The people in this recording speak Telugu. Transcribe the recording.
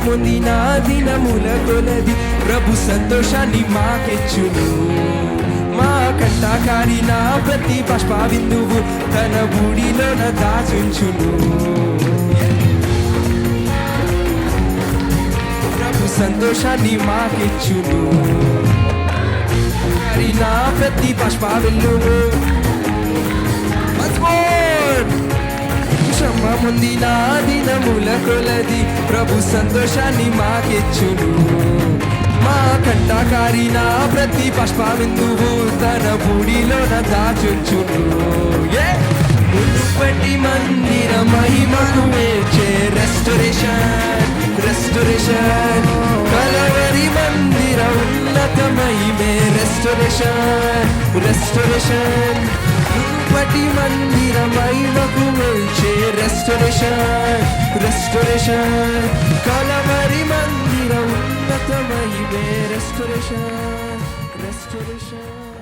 పొందిన దినముల కొలది ప్రభు సంతోషాన్ని మాకెచ్చును. మా కంట కారిన ప్రతి బాష్ప బిందువు తన బూడిలోన దాచుంచును. ప్రభు సంతోషాన్ని మాకెచ్చును. కారిన ప్రతి బాష్ప బిందువు శ్రమ పొందిన దినముల కొలది ప్రభు సంతోషాన్ని మాకెచ్చును. మా కంట కారిన ప్రతి బాష్ప బిందువు తన బూడిలోన దాచుంచును. మునుపటి మందిర మహిమకు వేచే రెస్టోరేషన్ రెస్టోరేషన్ కలవరి మందిర ఉన్నత మహిమే రెస్టోరేషన్ రెస్టోరేషన్ మునుపటి మందిర మహిమకు వేచే రెస్టోరేషన్ రెస్టోరేషన్ కలవరి మందిర ఉన్నత మహిమే రెస్టోరేషన్ రెస్టోరేషన్